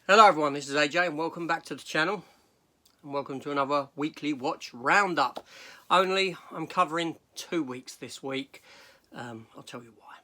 Hello everyone, this is AJ and welcome back to the channel and welcome to another weekly watch roundup. Only I'm covering 2 weeks this week. I'll tell you why.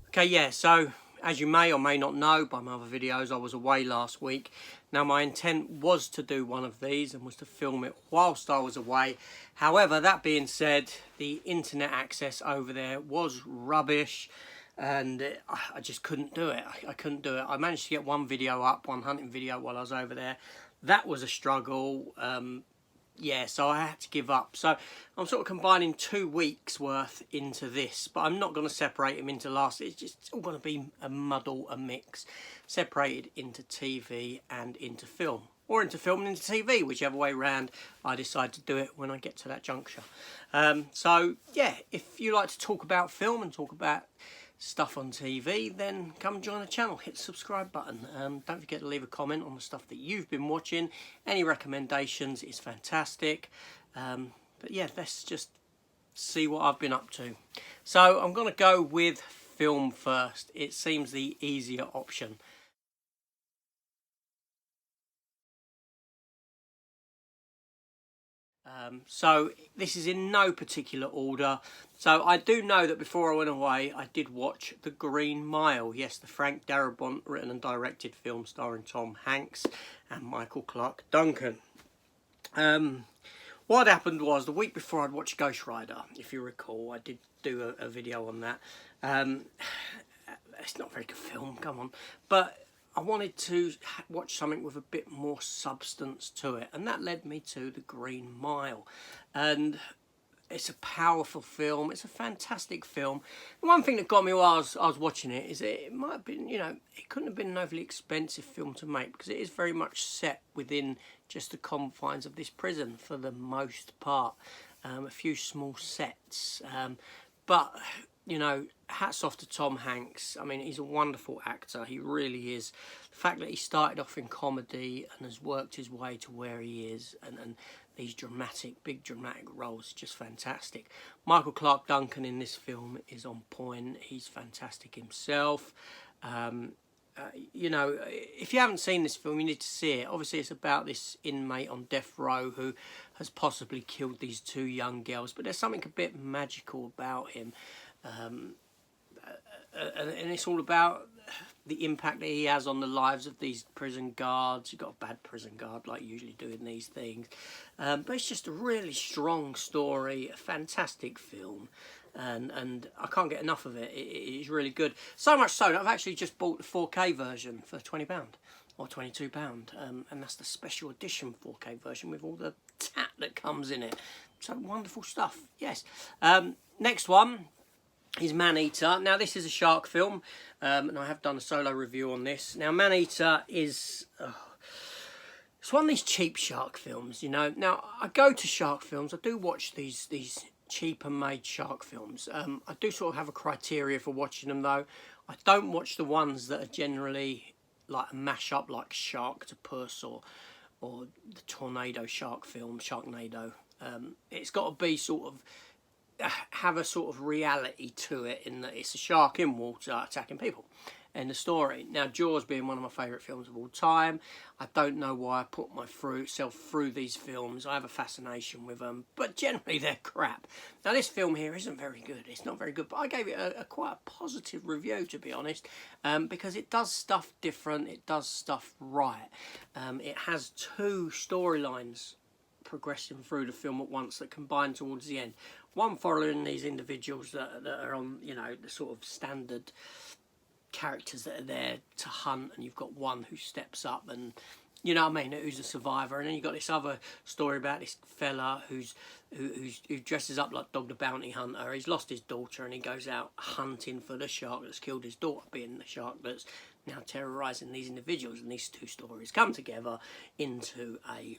Okay, yeah, so as you may or may not know by my other videos, I was away last week. Now my intent was to do one of these and was to film it whilst I was away. However, that being said, the internet access over there was rubbish and I just couldn't do it. I couldn't do it. I managed to get one video up, one hunting video while I was over there. That was a struggle. Yeah, so I had to give up. So I'm sort of combining 2 weeks worth into this, but I'm not going to separate them into last. It's all going to be a muddle, a mix, separated into TV and into film, or into film and into TV, whichever way round I decide to do it when I get to that juncture. So yeah, if you like to talk about film and talk about stuff on TV, then come join the channel, hit the subscribe button. Don't forget to leave a comment on the stuff that you've been watching. Any recommendations is fantastic. But yeah, let's just see what I've been up to. So I'm going to go with film first. It seems the easier option. So this is in no particular order. So I do know that before I went away, I did watch The Green Mile. Yes, the Frank Darabont written and directed film starring Tom Hanks and Michael Clarke Duncan. What happened was the week before I'd watched Ghost Rider, if you recall. I did do a video on that. It's not a very good film, come on. But I wanted to watch something with a bit more substance to it, and that led me to The Green Mile. And it's a powerful film. It's a fantastic film. The one thing that got me while I was watching it is it might have been, you know, it couldn't have been an overly expensive film to make because it is very much set within just the confines of this prison for the most part. A few small sets, but you know, hats off to Tom Hanks. I mean, he's a wonderful actor. He really is. The fact that he started off in comedy and has worked his way to where he is, and these big dramatic roles, just fantastic. Michael Clarke Duncan in this film is on point. He's fantastic himself. You know, if you haven't seen this film, you need to see it. Obviously, it's about this inmate on death row who has possibly killed these 2 young girls, but there's something a bit magical about him. And it's all about the impact that he has on the lives of these prison guards. You've got a bad prison guard like you usually do in these things. But it's just a really strong story, a fantastic film. And I can't get enough of it. It is really good. So much so that I've actually just bought the 4K version for £20 or £22. And that's the special edition 4K version with all the tat that comes in it. So wonderful stuff, yes. Next one is Maneater. Now this is a shark film, and I have done a solo review on this. Now Maneater is it's one of these cheap shark films, you know. Now I go to shark films, I do watch these cheaper made shark films. I do sort of have a criteria for watching them though. I don't watch the ones that are generally like a mash-up like Sharktopus or the Tornado shark film, Sharknado. It's got to be sort of have a sort of reality to it in that it's a shark in water attacking people in the story. Now Jaws being one of my favourite films of all time, I don't know why I put myself through these films. I have a fascination with them, but generally they're crap. Now this film here isn't very good. It's not very good, but I gave it a quite a positive review, to be honest, because it does stuff different, it does stuff right. It has 2 storylines progressing through the film at once that combine towards the end. One following these individuals that are on, you know, the sort of standard characters that are there to hunt, and you've got one who steps up and, you know what I mean, who's a survivor, and then you've got this other story about this fella who dresses up like Dog the Bounty Hunter. He's lost his daughter and he goes out hunting for the shark that's killed his daughter, being the shark that's now terrorising these individuals, and these 2 stories come together into a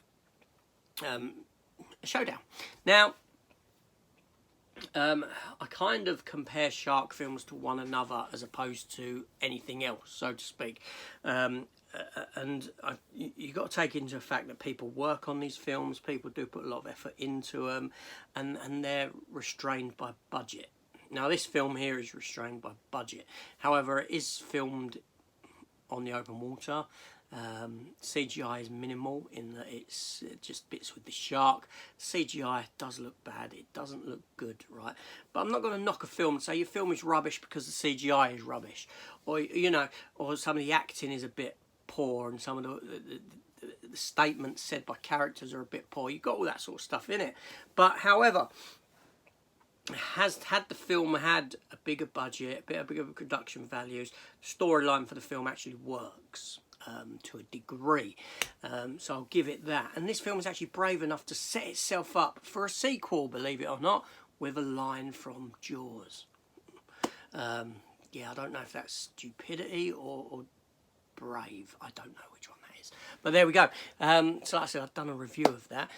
showdown. Now I kind of compare shark films to one another as opposed to anything else, so to speak. you got to take into the fact that people work on these films, people do put a lot of effort into them, and they're restrained by budget. Now this film here is restrained by budget, however it is filmed on the open water. CGI is minimal in that it's just bits with the shark. CGI does look bad, it doesn't look good, right? But I'm not going to knock a film and say your film is rubbish because the CGI is rubbish, or you know, or some of the acting is a bit poor and some of the statements said by characters are a bit poor. You've got all that sort of stuff in it. But however, had the film had a bigger budget, a bit of bigger production values, the storyline for the film actually works to a degree. So I'll give it that. And this film is actually brave enough to set itself up for a sequel, believe it or not, with a line from Jaws. Yeah, I don't know if that's stupidity or brave. I don't know which one that is. But there we go. So like I said, I've done a review of that.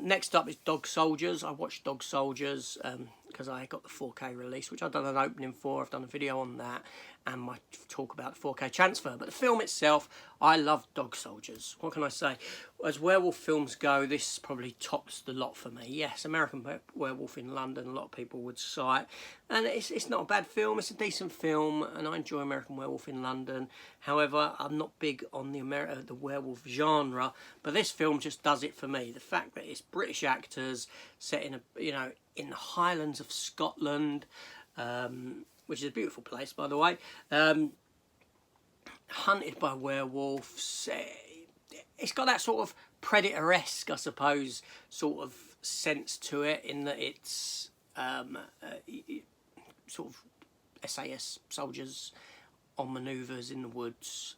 Next up is Dog Soldiers. I watched Dog Soldiers because I got the 4K release, which I've done an opening for. I've done a video on that and my talk about the 4K transfer. But the film itself, I love Dog Soldiers. What can I say? As werewolf films go, this probably tops the lot for me. Yes, American Werewolf in London, a lot of people would cite. And it's not a bad film, it's a decent film, and I enjoy American Werewolf in London. However, I'm not big on the werewolf genre, but this film just does it for me. The fact that it's British actors set in in the Highlands of Scotland, which is a beautiful place, by the way, hunted by werewolves. It's got that sort of Predator-esque, I suppose, sort of sense to it, in that it's sort of SAS soldiers on manoeuvres in the woods,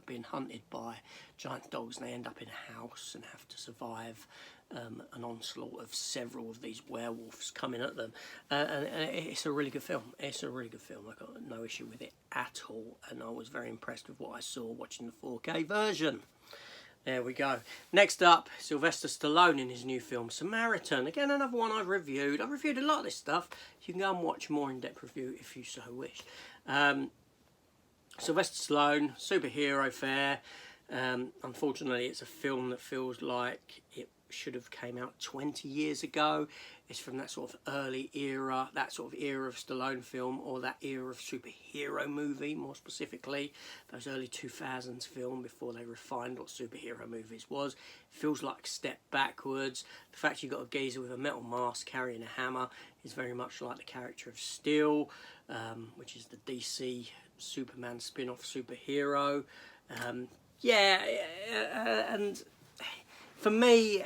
being hunted by giant dogs, and they end up in a house and have to survive an onslaught of several of these werewolves coming at them. And it's a really good film. It's a really good film. I got no issue with it at all, and I was very impressed with what I saw watching the 4K version. There we go. Next up, Sylvester Stallone in his new film Samaritan. Again, another one I've reviewed. I've reviewed a lot of this stuff. You can go and watch a more in-depth review if you so wish. Sylvester Stallone, superhero fare. Unfortunately, it's a film that feels like it should have came out 20 years ago. It's from that sort of early era, that sort of era of Stallone film, or that era of superhero movie, more specifically, those early 2000s film before they refined what superhero movies was. It feels like a step backwards. The fact you've got a geezer with a metal mask carrying a hammer is very much like the character of Steel, which is the DC Superman spin-off superhero. And for me,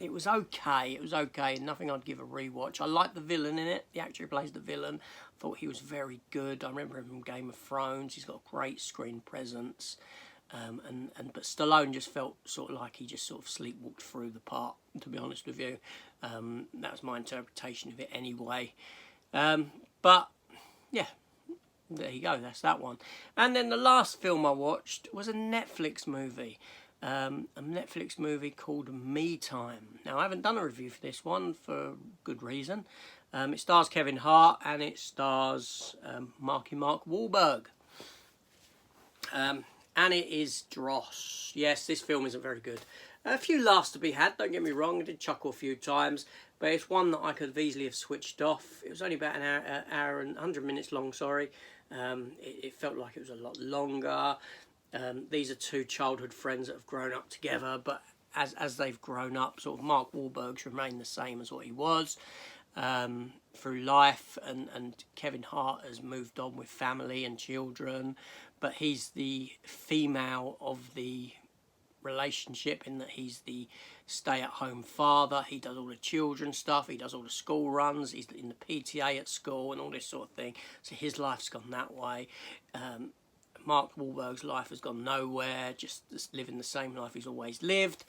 it was okay. It was okay. Nothing I'd give a rewatch. I like the villain in it. The actor who plays the villain, I thought he was very good. I remember him from Game of Thrones. He's got a great screen presence. But Stallone just felt sort of like he just sort of sleepwalked through the part, to be honest with you. That was my interpretation of it anyway. But yeah, there you go. That's that one. And then the last film I watched was a Netflix movie. A Netflix movie called Me Time. Now, I haven't done a review for this one for good reason. It stars Kevin Hart and it stars Mark Wahlberg. And it is dross. Yes, this film isn't very good. A few laughs to be had, don't get me wrong. I did chuckle a few times, but it's one that I could have easily have switched off. It was only about an hour and 100 minutes long, sorry. It felt like it was a lot longer. These are two childhood friends that have grown up together, but as they've grown up, sort of Mark Wahlberg's remained the same as what he was through life, and Kevin Hart has moved on with family and children, but he's the female of the relationship in that he's the stay-at-home father. He does all the children stuff, he does all the school runs, he's in the PTA at school and all this sort of thing, so his life's gone that way. Mark Wahlberg's life has gone nowhere, just living the same life he's always lived.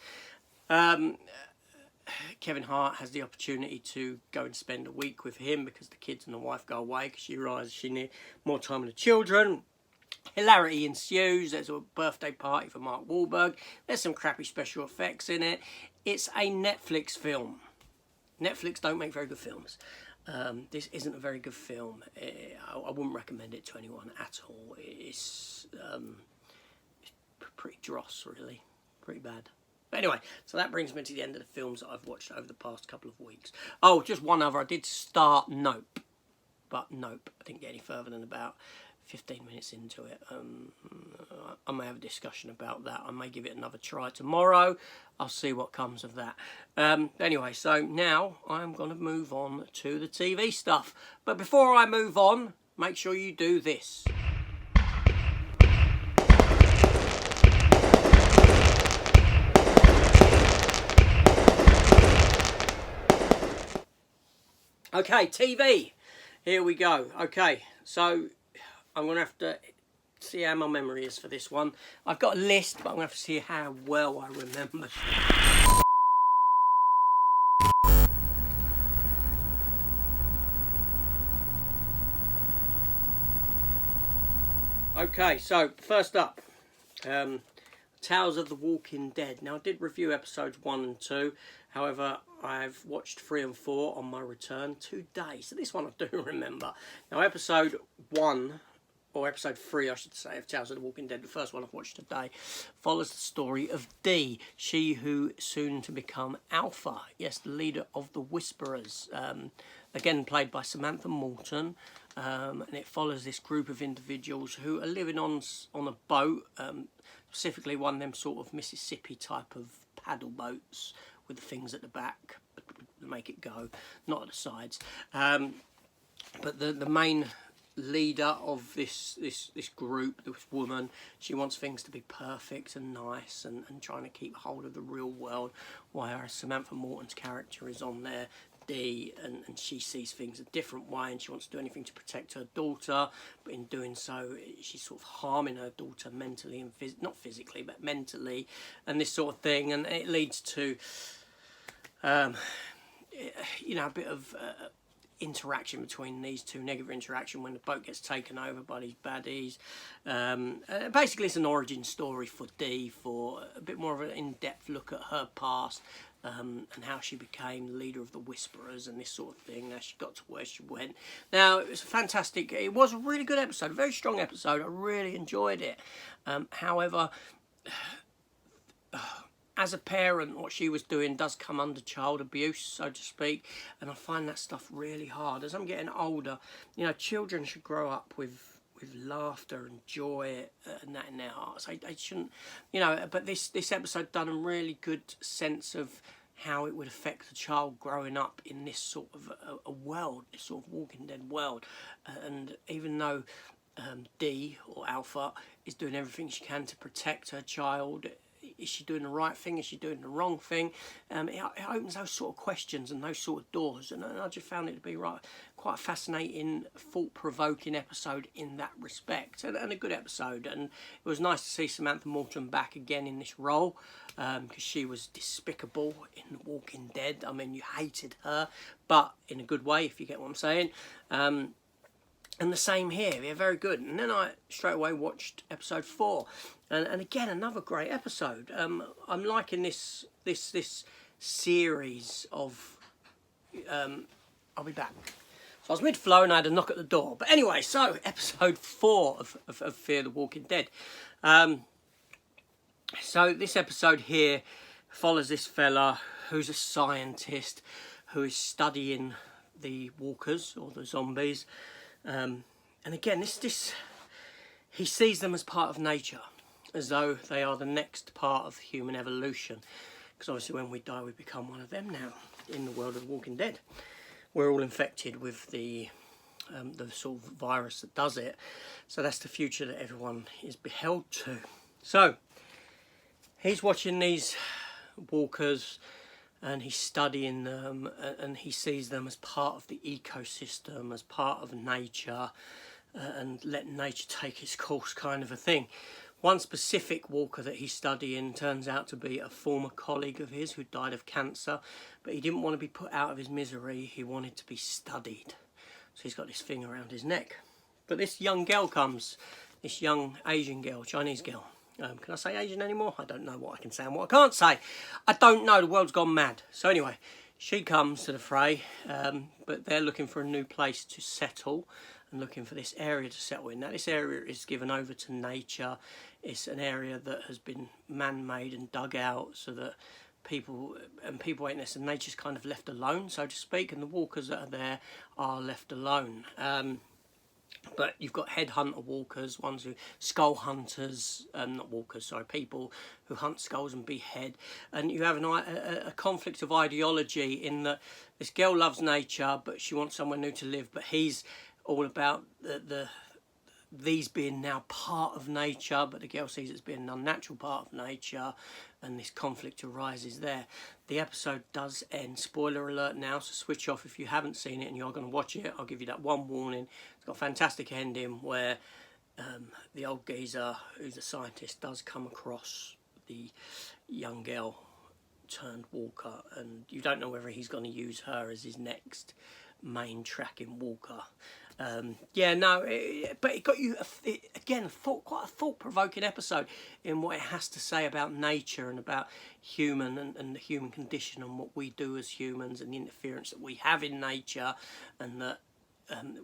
Kevin Hart has the opportunity to go and spend a week with him because the kids and the wife go away because she realises she needs more time with the children. Hilarity ensues. There's a birthday party for Mark Wahlberg. There's some crappy special effects in it. It's a Netflix film. Netflix don't make very good films. This isn't a very good film. I wouldn't recommend it to anyone at all. It's pretty dross, really. Pretty bad. But anyway, so that brings me to the end of the films that I've watched over the past couple of weeks. Oh, just one other. I did start Nope. But Nope, I didn't get any further than about 15 minutes into it. I may have a discussion about that. I may give it another try tomorrow. I'll see what comes of that. Anyway, so now I'm going to move on to the TV stuff. But before I move on, make sure you do this. Okay, TV. Here we go. Okay, so I'm going to have to see how my memory is for this one. I've got a list, but I'm going to have to see how well I remember. Okay, so first up, Tales of the Walking Dead. Now, I did review episodes 1 and 2. However, I've watched 3 and 4 on my return today. So this one I do remember. Now, episode 1, or episode 3, I should say, of Tales of the Walking Dead, the first one I've watched today, follows the story of Dee, she who soon to become Alpha. Yes, the leader of the Whisperers. Again, played by Samantha Morton. And it follows this group of individuals who are living on a boat, specifically one of them sort of Mississippi type of paddle boats with the things at the back that make it go, not at the sides. But the main leader of this group, this woman, she wants things to be perfect and nice and trying to keep hold of the real world, whereas Samantha Morton's character is on there, Dee, and she sees things a different way, and she wants to do anything to protect her daughter, but in doing so she's sort of harming her daughter mentally and not physically but mentally, and this sort of thing, and it leads to you know, a bit of interaction between these two, negative interaction when the boat gets taken over by these baddies. Basically it's an origin story for Dee, for a bit more of an in-depth look at her past, and how she became leader of the Whisperers and this sort of thing, how she got to where she went. Now, it was it was a really good episode, a very strong episode. I really enjoyed it. However, as a parent, what she was doing does come under child abuse, so to speak, and I find that stuff really hard. As I'm getting older, you know, children should grow up with laughter and joy and that in their hearts. They shouldn't, you know, but this episode done a really good sense of how it would affect a child growing up in this sort of a world, this sort of Walking Dead world. And even though Dee, or Alpha, is doing everything she can to protect her child, is she doing the right thing? Is she doing the wrong thing? It opens those sort of questions and those sort of doors, and I just found it to be quite a fascinating, thought-provoking episode in that respect, and a good episode. And it was nice to see Samantha Morton back again in this role, because she was despicable in The Walking Dead. I mean, you hated her, but in a good way, if you get what I'm saying. And the same here, yeah, very good. And then I straight away watched episode 4, and again another great episode. I'm liking this series of. I'll be back. So I was mid-flow and I had a knock at the door. But anyway, so episode 4 of Fear the Walking Dead. So this episode here follows this fella who's a scientist who is studying the walkers, or the zombies. And again, he sees them as part of nature, as though they are the next part of human evolution. Because obviously when we die, we become one of them now in the world of The Walking Dead. We're all infected with the sort of virus that does it. So that's the future that everyone is beheld to. So he's watching these walkers, and he's studying them, and he sees them as part of the ecosystem, as part of nature, and let nature take its course, kind of a thing. One specific walker that he's studying turns out to be a former colleague of his who died of cancer, but he didn't want to be put out of his misery, he wanted to be studied. So he's got this thing around his neck. But this young girl comes, this young Asian girl, Chinese girl. Can I say Asian anymore? I don't know what I can say and what I can't say. I don't know, the world's gone mad. So anyway, she comes to the fray, but they're looking for a new place to settle. and looking for this area to settle in. Now this area is given over to nature. It's an area that has been man-made and dug out so that people ain't necessarily, nature's kind of left alone, so to speak, and the walkers that are there are left alone. But you've got headhunter walkers, ones who skull hunters, not walkers, sorry, people who hunt skulls and behead. And you have a conflict of ideology in that this girl loves nature, but she wants somewhere new to live. But he's all about these being now part of nature, but the girl sees it as being an unnatural part of nature, and this conflict arises there. The episode does end. Spoiler alert now, so switch off if you haven't seen it and you're going to watch it. I'll give you that one warning. It's got a fantastic ending where the old geezer, who's a scientist, does come across the young girl turned walker, and you don't know whether he's going to use her as his next main tracking walker. Yeah, no, but it got you again. Quite a thought-provoking episode in what it has to say about nature and about human and the human condition and what we do as humans and the interference that we have in nature, and that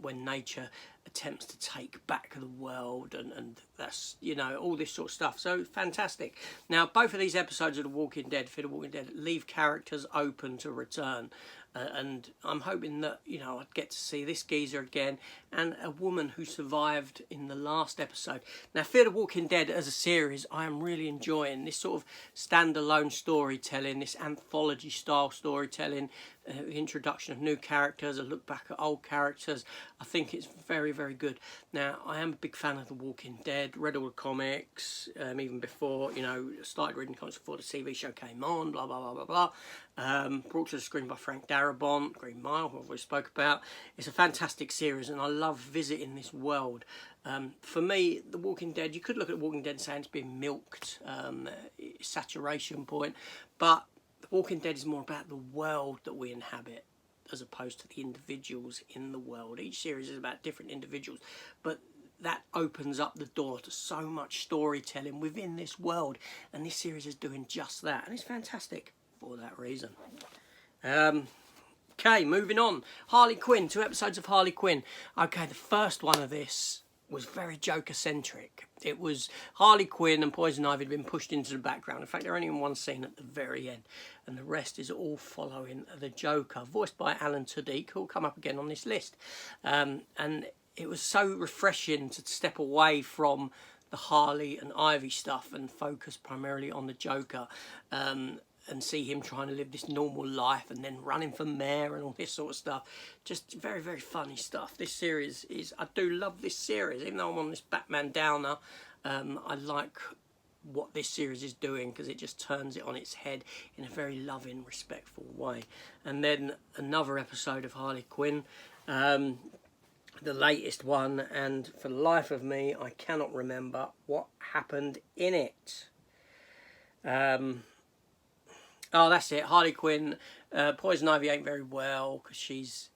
when nature attempts to take back the world and that's, you know, all this sort of stuff. So fantastic. Now both of these episodes of The Walking Dead, Fear the Walking Dead, leave characters open to return. And I'm hoping that, you know, I'd get to see this geezer again and a woman who survived in the last episode. Now, Fear the Walking Dead as a series, I am really enjoying this sort of standalone storytelling, this anthology-style storytelling, introduction of new characters, a look back at old characters. I think it's very, very good. Now, I am a big fan of The Walking Dead, read all the comics, even before, you know, started reading comics before the TV show came on, blah, blah, blah, blah, blah. Brought to the screen by Frank Darabont, Green Mile, who we spoke about. It's a fantastic series, and I love visiting this world. For me, The Walking Dead, you could look at The Walking Dead and say it's been milked, saturation point, but The Walking Dead is more about the world that we inhabit as opposed to the individuals in the world. Each series is about different individuals, but that opens up the door to so much storytelling within this world, and this series is doing just that, and it's fantastic for that reason. Okay, moving on. Harley Quinn, 2 episodes of Harley Quinn. Okay, the first one of this was very Joker-centric. It was Harley Quinn and Poison Ivy had been pushed into the background. In fact, they're only in one scene at the very end, and the rest is all following the Joker, voiced by Alan Tudyk, who will come up again on this list. And it was so refreshing to step away from the Harley and Ivy stuff and focus primarily on the Joker. And see him trying to live this normal life and then running for mayor and all this sort of stuff. Just very, very funny stuff. This series is, I do love this series. Even though I'm on this Batman downer, I like what this series is doing because it just turns it on its head in a very loving, respectful way. And then another episode of Harley Quinn, the latest one, and for the life of me, I cannot remember what happened in it. Oh, that's it. Harley Quinn, Poison Ivy ain't very well because she's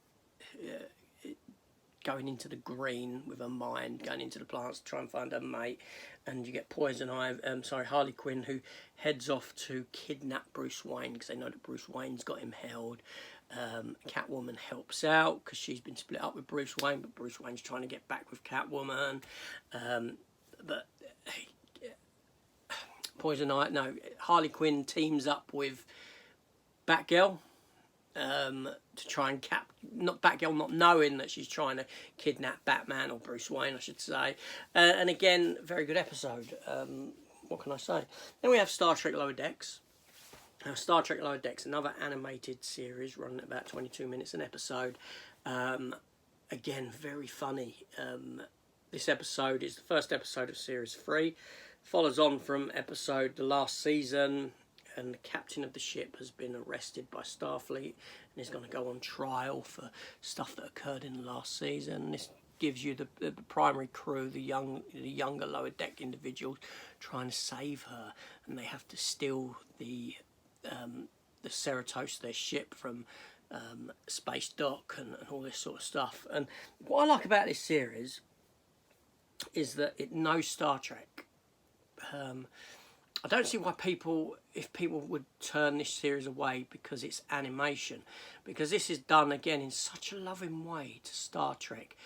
going into the green with her mind, going into the plants to try and find her mate. And you get Harley Quinn, who heads off to kidnap Bruce Wayne because they know that Bruce Wayne's got him held. Catwoman helps out because she's been split up with Bruce Wayne, but Bruce Wayne's trying to get back with Catwoman. But Harley Quinn teams up with Batgirl to try and Batgirl not knowing that she's trying to kidnap Batman, or Bruce Wayne I should say. And again, very good episode. What can I say? Then we have Star Trek Lower Decks. Star Trek Lower Decks, another animated series running at about 22 minutes an episode. Again, very funny. This episode is the first episode of Series 3. Follows on from the last season, and the captain of the ship has been arrested by Starfleet and is going to go on trial for stuff that occurred in the last season. This gives you the primary crew, the younger lower deck individuals, trying to save her, and they have to steal the Cerritos, their ship, from space dock and all this sort of stuff. And what I like about this series is that it knows Star Trek. I don't see why people if people would turn this series away because it's animation, because this is done again in such a loving way to Star Trek.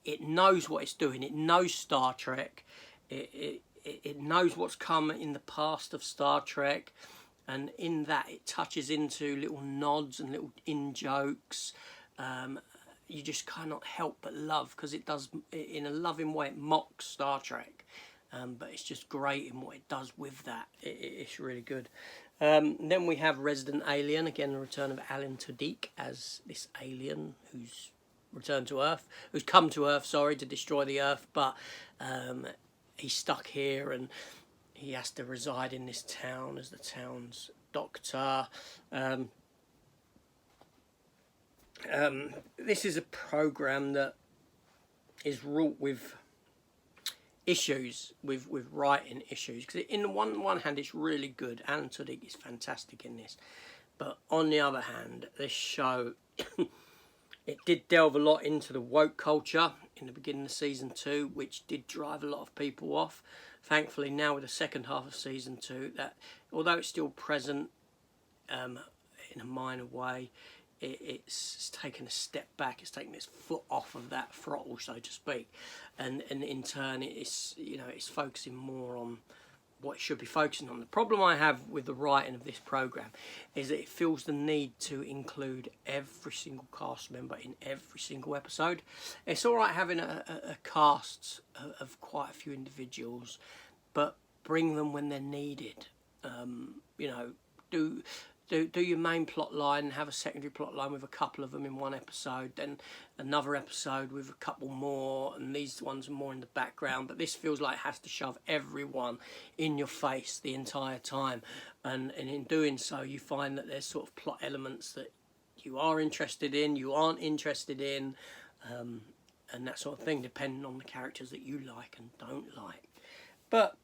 It knows what it's doing. It knows Star Trek. It knows what's come in the past of Star Trek, and in that it touches into little nods and little in-jokes. You just cannot help but love, because it does, in a loving way, it mocks Star Trek. But it's just great in what it does with that. It's really good. Then we have Resident Alien, again the return of Alan Tudyk as this alien who's returned to Earth, who's come to Earth, sorry, to destroy the Earth, but he's stuck here and he has to reside in this town as the town's doctor. This is a program that is wrought with issues, with writing issues, because in one hand it's really good. Alan Tudyk is fantastic in this, but on the other hand, this show it did delve a lot into the woke culture in the beginning of season 2, which did drive a lot of people off. Thankfully now with the second half of season 2, that although it's still present in a minor way, it's taken a step back. It's taken its foot off of that throttle, so to speak, and in turn it's, you know, it's focusing more on what it should be focusing on. The problem I have with the writing of this program is that it feels the need to include every single cast member in every single episode. It's all right having a cast of quite a few individuals, but bring them when they're needed. You know, do your main plot line and have a secondary plot line with a couple of them in one episode, then another episode with a couple more, and these ones are more in the background. But this feels like it has to shove everyone in your face the entire time, and in doing so you find that there's sort of plot elements that you are interested in, you aren't interested in, and that sort of thing, depending on the characters that you like and don't like. But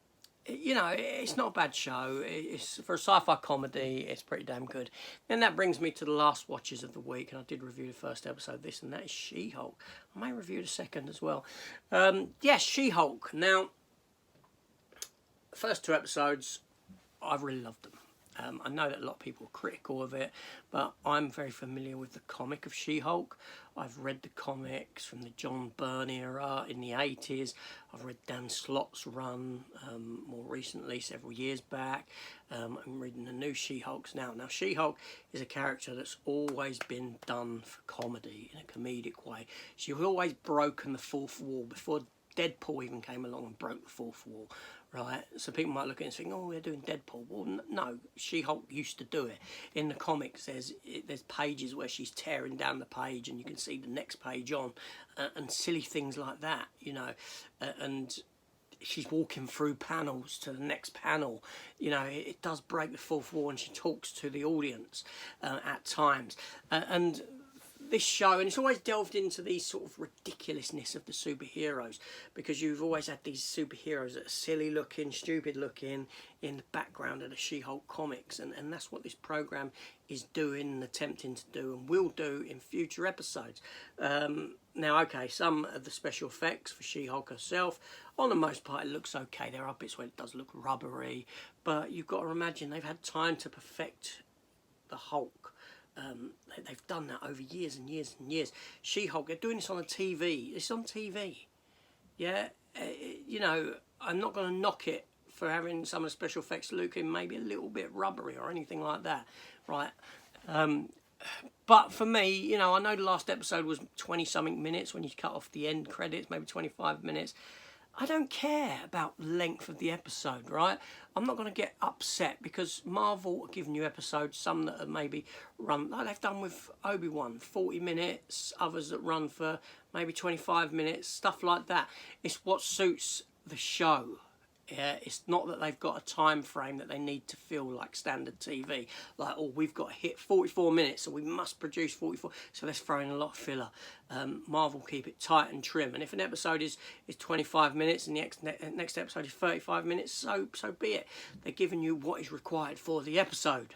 you know, it's not a bad show. It's, for a sci-fi comedy, it's pretty damn good. And that brings me to the last watches of the week, and I did review the first episode of this, and that is She-Hulk. I may review the second as well. Yes, She-Hulk. Now, the first 2 episodes, I've really loved them. I know that a lot of people are critical of it, but I'm very familiar with the comic of She-Hulk. I've read the comics from the John Byrne era in the 80s. I've read Dan Slott's run more recently, several years back. I'm reading the new She-Hulks now. Now, She-Hulk is a character that's always been done for comedy, in a comedic way. She's always broken the fourth wall before Deadpool even came along and broke the fourth wall, right? So people might look at it and think, oh, they're doing Deadpool. Well, no, She-Hulk used to do it. In the comics, there's pages where she's tearing down the page and you can see the next page on, and silly things like that, you know, and she's walking through panels to the next panel. You know, it does break the fourth wall, and she talks to the audience at times. And this show, and it's always delved into these sort of ridiculousness of the superheroes, because you've always had these superheroes that are silly looking, stupid looking in the background of the She-Hulk comics, and that's what this program is doing and attempting to do and will do in future episodes. Now, okay, some of the special effects for She-Hulk herself, on the most part, it looks okay. There are bits where it does look rubbery, but you've got to imagine they've had time to perfect the Hulk. They've done that over years and years and years. She-Hulk, they're doing this on a TV. It's on TV. Yeah, you know, I'm not going to knock it for having some of the special effects looking maybe a little bit rubbery or anything like that, right? But for me, you know, I know the last episode was 20-something minutes when you cut off the end credits, maybe 25 minutes. I don't care about the length of the episode, right? I'm not going to get upset because Marvel are giving you episodes, some that are maybe run, like they've done with Obi-Wan, 40 minutes, others that run for maybe 25 minutes, stuff like that. It's what suits the show. Yeah, it's not that they've got a time frame that they need to feel like standard TV. Like, oh, we've got to hit 44 minutes, so we must produce 44. So let's throw in a lot of filler. Marvel keep it tight and trim. And if an episode is 25 minutes and the next episode is 35 minutes, so be it. They're giving you what is required for the episode.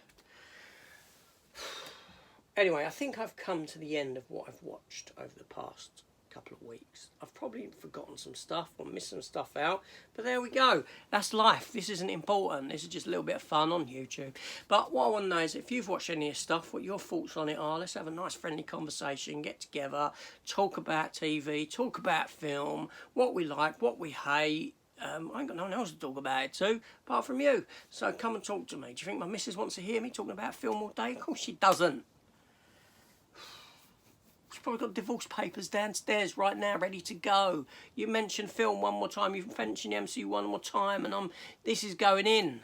Anyway, I think I've come to the end of what I've watched over the past couple of weeks. I've probably forgotten some stuff or missed some stuff out, but there we go. That's life. This isn't important. This is just a little bit of fun on YouTube. But what I want to know is if you've watched any of this stuff, what your thoughts on it are. Let's have a nice friendly conversation, get together, talk about TV, talk about film, what we like, what we hate. I ain't got no one else to talk about it to, apart from you. So come and talk to me. Do you think my missus wants to hear me talking about film all day? Of course she doesn't. She's probably got divorce papers downstairs right now, ready to go. You mentioned film one more time, you mentioned the MCU one more time, and this is going in.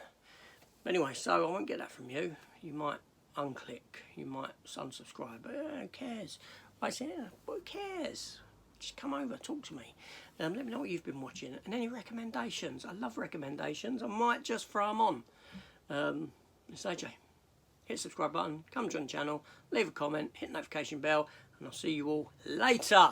Anyway, so I won't get that from you. You might unclick, you might unsubscribe, but who cares? I said, who cares? Just come over, talk to me. Let me know what you've been watching and any recommendations. I love recommendations. I might just throw them on. It's AJ. Hit the subscribe button, come join the channel, leave a comment, hit the notification bell, and I'll see you all later.